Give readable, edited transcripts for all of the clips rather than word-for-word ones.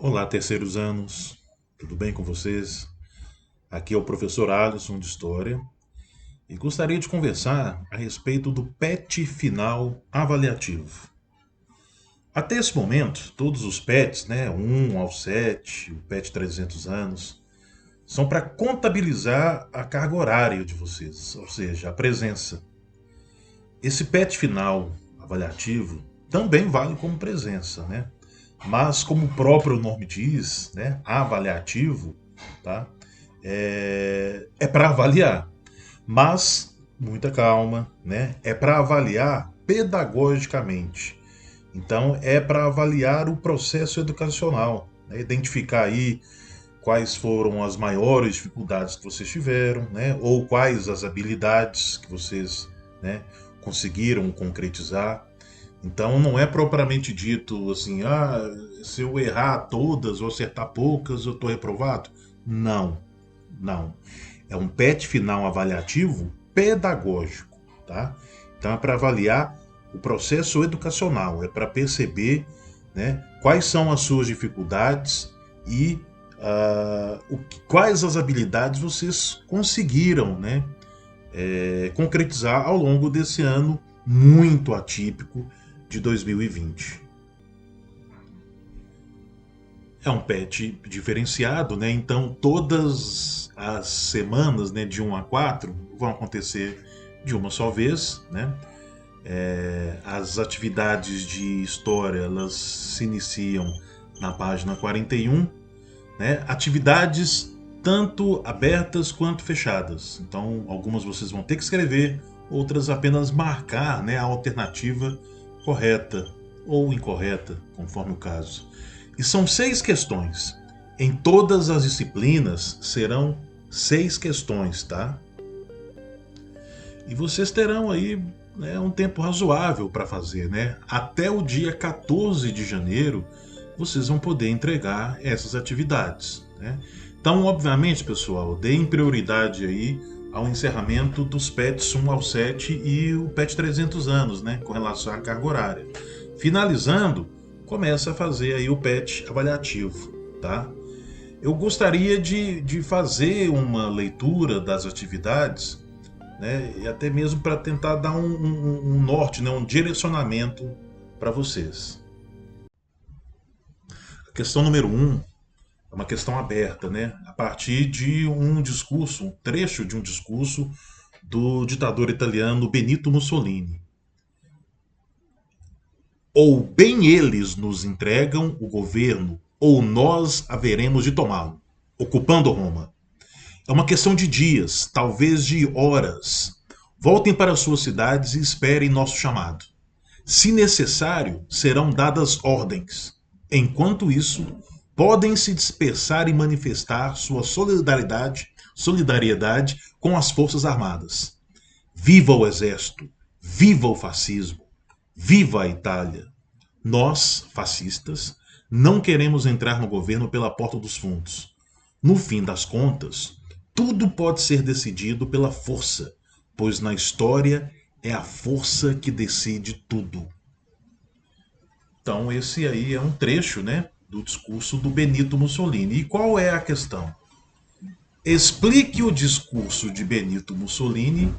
Olá, terceiros anos, tudo bem com vocês? Aqui é o professor Alisson de História e gostaria de conversar a respeito do PET final avaliativo. Até esse momento, todos os PETs, né, 1 ao 7, o PET 300 anos, são para contabilizar a carga horária de vocês, ou seja, a presença. Esse PET final avaliativo também vale como presença, né? Mas como o próprio nome diz, né, avaliativo, tá? É para avaliar, mas muita calma, né? É para avaliar pedagogicamente. Então é para avaliar o processo educacional, né? Identificar aí quais foram as maiores dificuldades que vocês tiveram, né? Ou quais as habilidades que vocês, né, conseguiram concretizar. Então não é propriamente dito assim, se eu errar todas ou acertar poucas, eu estou reprovado. Não, não. É um PET final avaliativo pedagógico, tá? Então é para avaliar o processo educacional, é para perceber, né, quais são as suas dificuldades e quais as habilidades vocês conseguiram, né, concretizar ao longo desse ano muito atípico de 2020. É um PET diferenciado, né? Então todas as semanas, né, de 1 a 4 vão acontecer de uma só vez, né? As atividades de história elas se iniciam na página 41, né? Atividades tanto abertas quanto fechadas. Então algumas vocês vão ter que escrever, outras apenas marcar, né, a alternativa correta ou incorreta, conforme o caso. E são 6 questões. Em todas as disciplinas serão 6 questões, tá? E vocês terão aí, né, um tempo razoável para fazer, né? Até o dia 14 de janeiro vocês vão poder entregar essas atividades, né? Então, obviamente, pessoal, deem prioridade aí ao encerramento dos PETs 1 ao 7 e o PET 300 anos, né, com relação à carga horária. Finalizando, começa a fazer aí o PET avaliativo, tá? Eu gostaria de fazer uma leitura das atividades, né, e até mesmo para tentar dar um norte, né, um direcionamento para vocês. A questão número 1 é uma questão aberta, né, a partir de um discurso, um trecho de um discurso do ditador italiano Benito Mussolini. Ou bem eles nos entregam o governo, ou nós haveremos de tomá-lo, ocupando Roma. É uma questão de dias, talvez de horas. Voltem para suas cidades e esperem nosso chamado. Se necessário, serão dadas ordens. Enquanto isso, podem se dispersar e manifestar sua solidariedade com as Forças Armadas. Viva o Exército! Viva o fascismo! Viva a Itália! Nós, fascistas, não queremos entrar no governo pela porta dos fundos. No fim das contas, tudo pode ser decidido pela força, pois na história é a força que decide tudo. Então, esse aí é um trecho, né, do discurso do Benito Mussolini. E qual é a questão? Explique o discurso de Benito Mussolini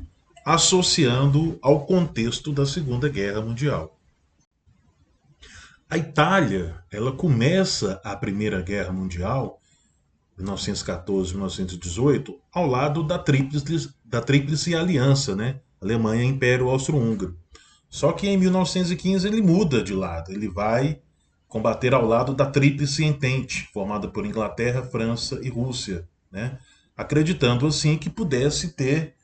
associando ao contexto da Segunda Guerra Mundial. A Itália, ela começa a Primeira Guerra Mundial, 1914-1918, ao lado da Tríplice Aliança, né? Alemanha, Império Austro-Húngaro. Só que em 1915 ele muda de lado, ele vai combater ao lado da Tríplice Entente, formada por Inglaterra, França e Rússia, né? Acreditando assim que pudesse ter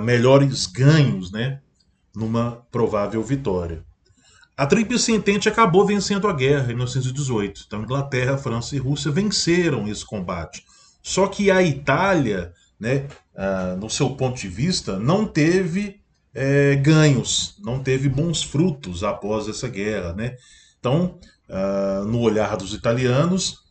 melhores ganhos, né, numa provável vitória. A Tríplice Entente acabou vencendo a guerra em 1918. Então, Inglaterra, França e Rússia venceram esse combate. Só que a Itália, né, no seu ponto de vista, não teve ganhos, não teve bons frutos após essa guerra. Né? Então, no olhar dos italianos,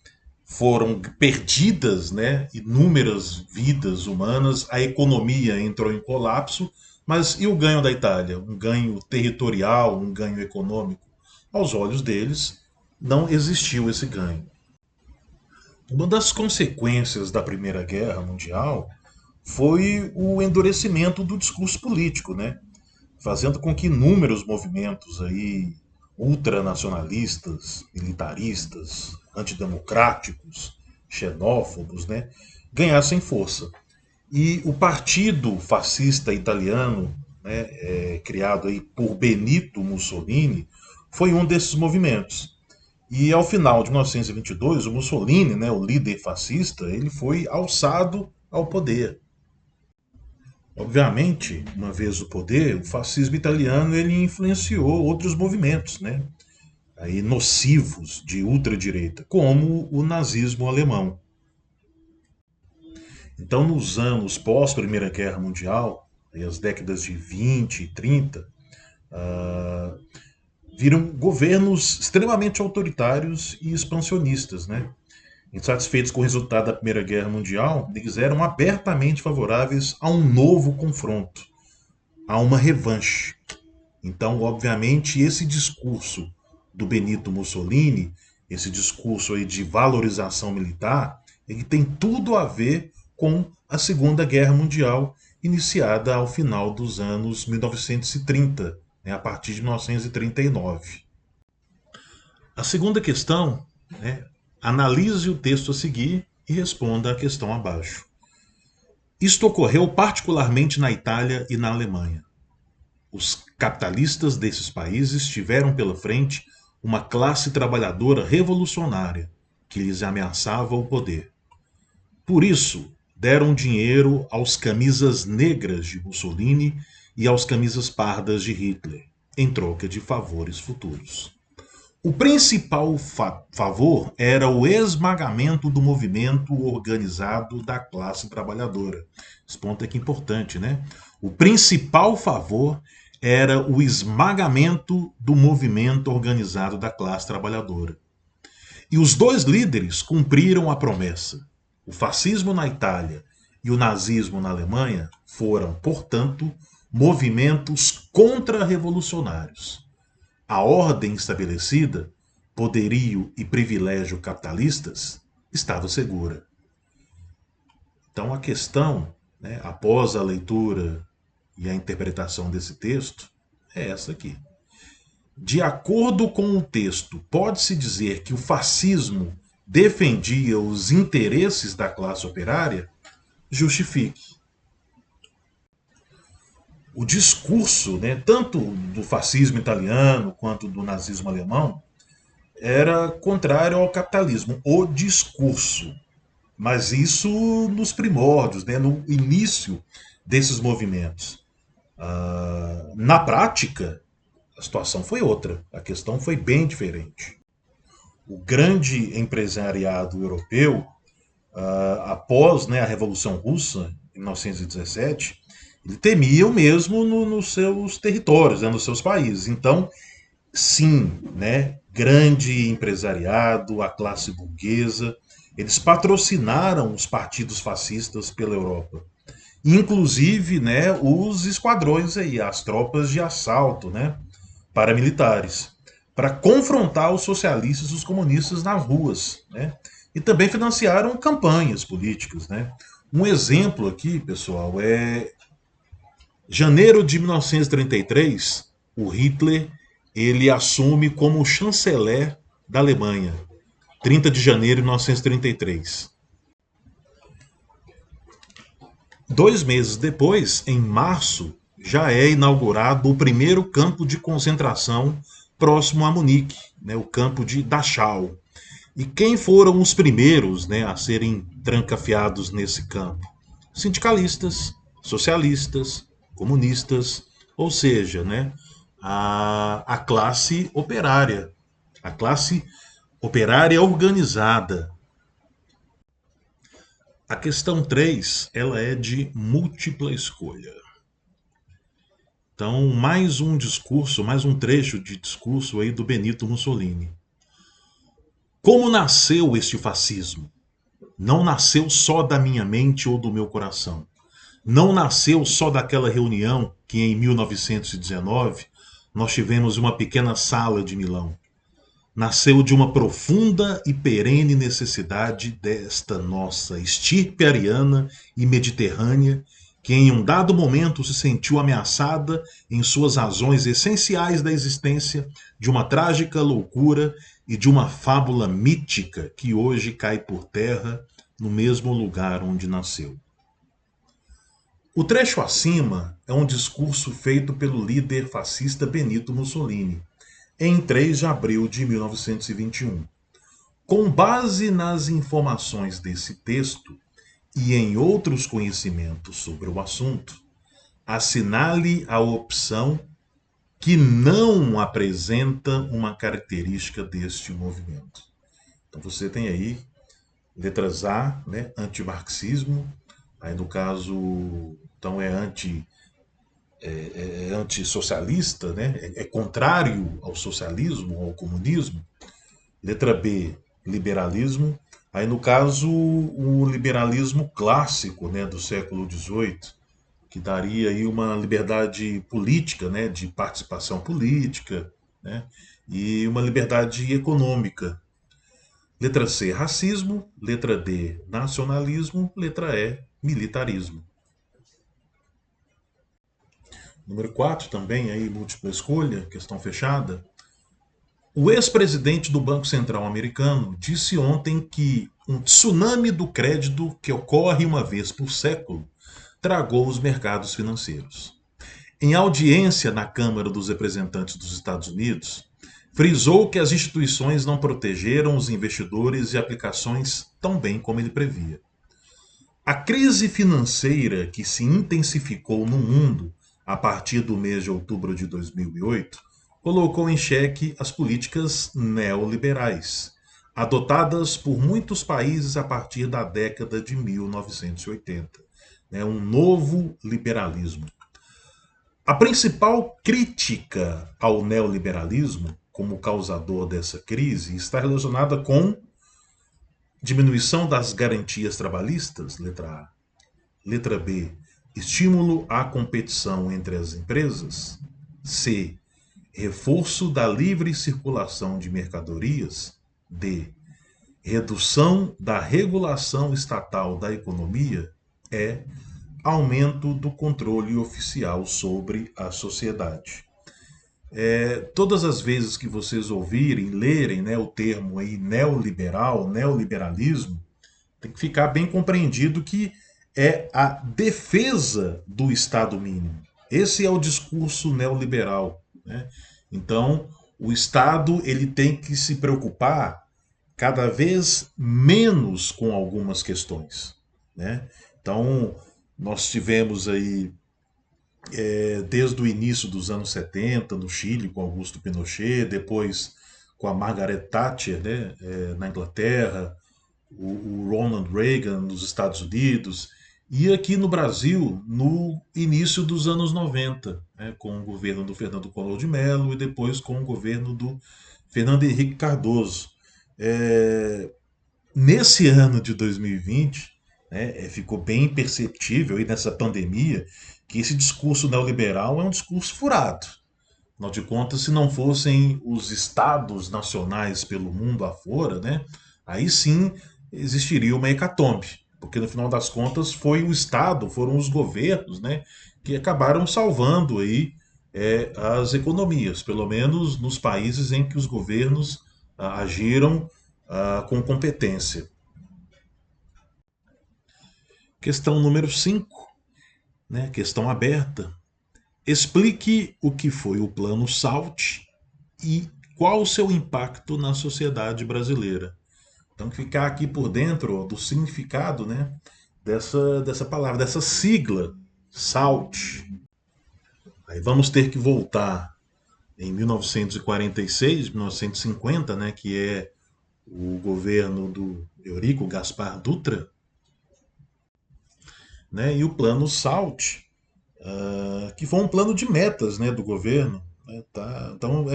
foram perdidas, né, inúmeras vidas humanas, a economia entrou em colapso, mas e o ganho da Itália? Um ganho territorial, um ganho econômico? Aos olhos deles, não existiu esse ganho. Uma das consequências da Primeira Guerra Mundial foi o endurecimento do discurso político, né? Fazendo com que inúmeros movimentos aí ultranacionalistas, militaristas, antidemocráticos, xenófobos, né, ganhassem força. E o Partido Fascista Italiano, né, criado aí por Benito Mussolini, foi um desses movimentos. E ao final de 1922, o Mussolini, né, o líder fascista, ele foi alçado ao poder. Obviamente, uma vez no poder, o fascismo italiano ele influenciou outros movimentos, né, aí nocivos de ultradireita, como o nazismo alemão. Então, nos anos pós Primeira Guerra Mundial, aí as décadas de 20 e 30, viram governos extremamente autoritários e expansionistas, né? Insatisfeitos com o resultado da Primeira Guerra Mundial, eles eram abertamente favoráveis a um novo confronto, a uma revanche. Então, obviamente, esse discurso do Benito Mussolini, esse discurso aí de valorização militar, ele tem tudo a ver com a Segunda Guerra Mundial, iniciada ao final dos anos 1930, né, a partir de 1939. A segunda questão, né, analise o texto a seguir e responda a questão abaixo. Isto ocorreu particularmente na Itália e na Alemanha. Os capitalistas desses países tiveram pela frente uma classe trabalhadora revolucionária que lhes ameaçava o poder. Por isso, deram dinheiro aos camisas negras de Mussolini e aos camisas pardas de Hitler, em troca de favores futuros. O principal favor era o esmagamento do movimento organizado da classe trabalhadora. Esse ponto aqui é importante, né? O principal favor era o esmagamento do movimento organizado da classe trabalhadora. E os dois líderes cumpriram a promessa. O fascismo na Itália e o nazismo na Alemanha foram, portanto, movimentos contra-revolucionários. A ordem estabelecida, poderio e privilégio capitalistas, estava segura. Então a questão, né, após a leitura e a interpretação desse texto, é essa aqui. De acordo com o texto, pode-se dizer que o fascismo defendia os interesses da classe operária? Justifique. O discurso, né, tanto do fascismo italiano quanto do nazismo alemão, era contrário ao capitalismo, o discurso. Mas isso nos primórdios, né, no início desses movimentos. Na prática, a situação foi outra, a questão foi bem diferente. O grande empresariado europeu, após, né, a Revolução Russa, em 1917, ele temia o mesmo nos seus territórios, né, nos seus países. Então, sim, né, grande empresariado, a classe burguesa, eles patrocinaram os partidos fascistas pela Europa. Inclusive, né, os esquadrões aí, as tropas de assalto, né, paramilitares, para confrontar os socialistas e os comunistas nas ruas, né? E também financiaram campanhas políticas, né? Um exemplo aqui, pessoal, é janeiro de 1933, o Hitler ele assume como chanceler da Alemanha, 30 de janeiro de 1933. 2 meses depois, em março, já é inaugurado o primeiro campo de concentração próximo a Munique, né, o campo de Dachau. E quem foram os primeiros, né, a serem trancafiados nesse campo? Sindicalistas, socialistas, comunistas, ou seja, né, a classe operária, a classe operária organizada. A questão 3, ela é de múltipla escolha. Então, mais um discurso, mais um trecho de discurso aí do Benito Mussolini. Como nasceu este fascismo? Não nasceu só da minha mente ou do meu coração. Não nasceu só daquela reunião que em 1919 nós tivemos uma pequena sala de Milão. nasceu de uma profunda e perene necessidade desta nossa estirpe ariana e mediterrânea, que em um dado momento se sentiu ameaçada em suas razões essenciais da existência de uma trágica loucura e de uma fábula mítica que hoje cai por terra no mesmo lugar onde nasceu. O trecho acima é um discurso feito pelo líder fascista Benito Mussolini, em 3 de abril de 1921. Com base nas informações desse texto e em outros conhecimentos sobre o assunto, assinale a opção que não apresenta uma característica deste movimento. Então você tem aí letras A, né, antimarxismo, aí no caso, então é antissocialista, né, é contrário ao socialismo, ao comunismo. Letra B, liberalismo. Aí, no caso, o liberalismo clássico, né, do século XVIII, que daria aí uma liberdade política, né, de participação política, né, e uma liberdade econômica. Letra C, racismo. Letra D, nacionalismo. Letra E, militarismo. Número 4 também, aí, múltipla escolha, questão fechada. O ex-presidente do Banco Central americano disse ontem que um tsunami do crédito que ocorre uma vez por século tragou os mercados financeiros. Em audiência na Câmara dos Representantes dos Estados Unidos, frisou que as instituições não protegeram os investidores e aplicações tão bem como ele previa. A crise financeira que se intensificou no mundo a partir do mês de outubro de 2008 colocou em xeque as políticas neoliberais, adotadas por muitos países a partir da década de 1980. Um novo liberalismo. A principal crítica ao neoliberalismo, como causador dessa crise, está relacionada com diminuição das garantias trabalhistas, letra A. Letra B, estímulo à competição entre as empresas. C, reforço da livre circulação de mercadorias. D, redução da regulação estatal da economia. E, aumento do controle oficial sobre a sociedade. Todas as vezes que vocês ouvirem, lerem, né, o termo aí neoliberal, neoliberalismo, tem que ficar bem compreendido que é a defesa do Estado mínimo. Esse é o discurso neoliberal, né? Então, o Estado ele tem que se preocupar cada vez menos com algumas questões, né? Então, nós tivemos aí, desde o início dos anos 70, no Chile, com Augusto Pinochet, depois com a Margaret Thatcher, né, na Inglaterra, o Ronald Reagan nos Estados Unidos, e aqui no Brasil, no início dos anos 90, né, com o governo do Fernando Collor de Mello e depois com o governo do Fernando Henrique Cardoso. Nesse ano de 2020, né, ficou bem perceptível aí nessa pandemia que esse discurso neoliberal é um discurso furado. Afinal de contas, se não fossem os estados nacionais pelo mundo afora, né, aí sim existiria uma hecatombe. Porque no final das contas foi o Estado, foram os governos, né, que acabaram salvando aí as economias, pelo menos nos países em que os governos agiram com competência. Questão número 5, né, questão aberta. Explique o que foi o Plano SALT e qual o seu impacto na sociedade brasileira. Então, ficar aqui por dentro do significado, né, dessa palavra, dessa sigla, SALT. Aí vamos ter que voltar em 1946, 1950, né, que é o governo do Eurico Gaspar Dutra, né, e o Plano SALT, que foi um plano de metas, né, do governo. Né, tá? Então,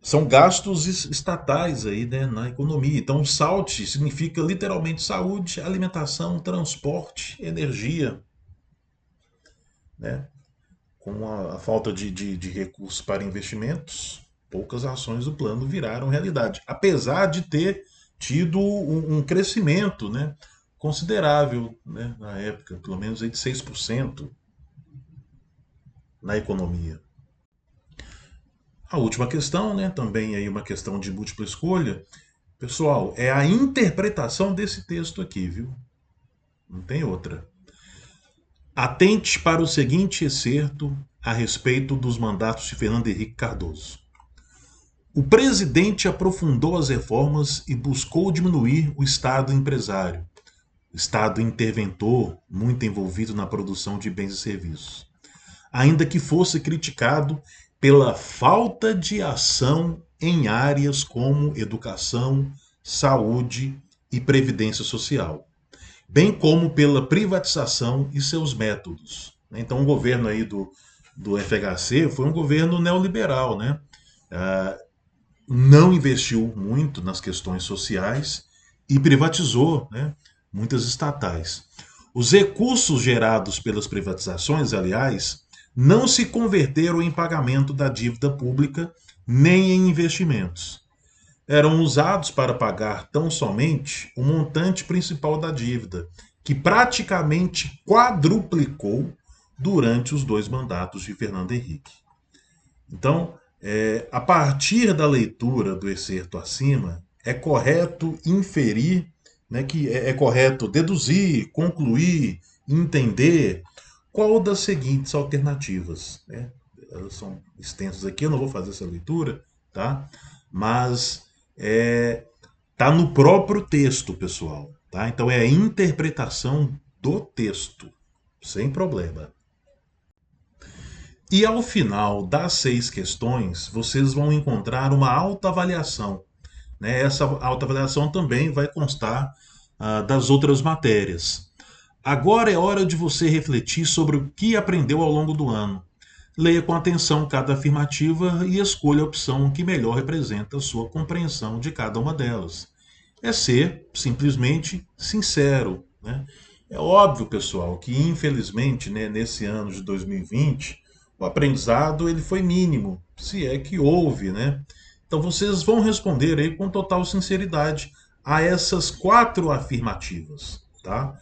são gastos estatais aí, né, na economia. Então, SALT significa literalmente saúde, alimentação, transporte, energia, né? Com a falta de recursos para investimentos, poucas ações do plano viraram realidade, apesar de ter tido um crescimento, né, considerável, né, na época, pelo menos aí de 6% na economia. A última questão, né, também aí uma questão de múltipla escolha, pessoal, é a interpretação desse texto aqui, viu? Não tem outra. Atente para o seguinte excerto a respeito dos mandatos de Fernando Henrique Cardoso. O presidente aprofundou as reformas e buscou diminuir o Estado empresário, o Estado interventor, muito envolvido na produção de bens e serviços, ainda que fosse criticado pela falta de ação em áreas como educação, saúde e previdência social, bem como pela privatização e seus métodos. Então, o governo aí do FHC foi um governo neoliberal, né? Não investiu muito nas questões sociais e privatizou, né, muitas estatais. Os recursos gerados pelas privatizações, aliás, não se converteram em pagamento da dívida pública nem em investimentos. Eram usados para pagar tão somente o montante principal da dívida, que praticamente quadruplicou durante os 2 mandatos de Fernando Henrique. Então, a partir da leitura do excerto acima, é correto inferir, né, que é correto deduzir, concluir, entender qual das seguintes alternativas. Né? Elas são extensas aqui, eu não vou fazer essa leitura, tá? Mas tá no próprio texto, pessoal. Tá? Então é a interpretação do texto, sem problema. E ao final das 6 questões, vocês vão encontrar uma autoavaliação. Né? Essa autoavaliação também vai constar das outras matérias. Agora é hora de você refletir sobre o que aprendeu ao longo do ano. Leia com atenção cada afirmativa e escolha a opção que melhor representa a sua compreensão de cada uma delas. É ser simplesmente sincero. Né? É óbvio, pessoal, que infelizmente, né, nesse ano de 2020, o aprendizado ele foi mínimo, se é que houve, né? Então vocês vão responder aí com total sinceridade a essas 4 afirmativas, tá?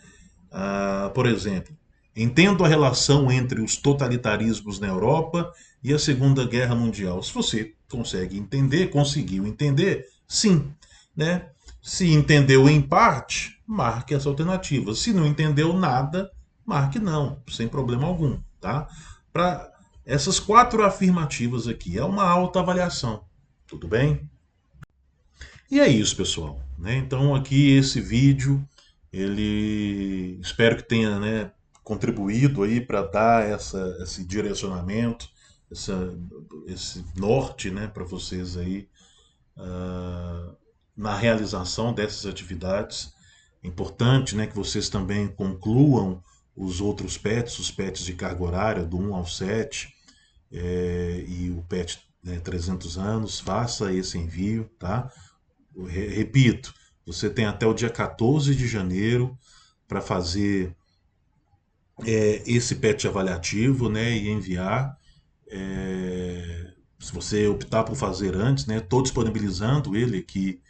Por exemplo, entendo a relação entre os totalitarismos na Europa e a Segunda Guerra Mundial. Se você consegue entender, conseguiu entender, sim, né? Se entendeu em parte, marque essa alternativa. Se não entendeu nada, marque não, sem problema algum, tá? Para essas 4 afirmativas aqui, é uma autoavaliação, tudo bem? E é isso, pessoal. Né? Então aqui esse vídeo, ele espero que tenha, né, contribuído aí para dar esse direcionamento, esse norte, né, para vocês aí na realização dessas atividades. É importante, né, que vocês também concluam os outros PETs, os PETs de carga horária, do 1 ao 7, e o PET, né, 300 anos, faça esse envio, tá? Repito, você tem até o dia 14 de janeiro para fazer esse PET avaliativo, né, e enviar. Se você optar por fazer antes, né, estou disponibilizando ele aqui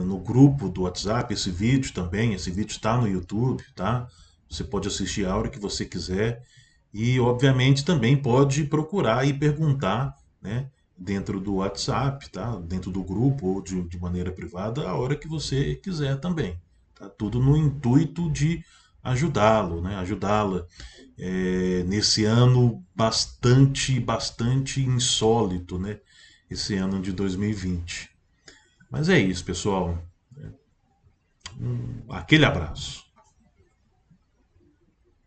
no grupo do WhatsApp, esse vídeo também. Esse vídeo está no YouTube, tá? Você pode assistir a hora que você quiser. E, obviamente, também pode procurar e perguntar, né, dentro do WhatsApp, tá? Dentro do grupo ou de maneira privada, a hora que você quiser também. Tá? Tudo no intuito de ajudá-lo, né? Ajudá-la nesse ano bastante insólito, né? Esse ano de 2020. Mas é isso, pessoal. Aquele abraço.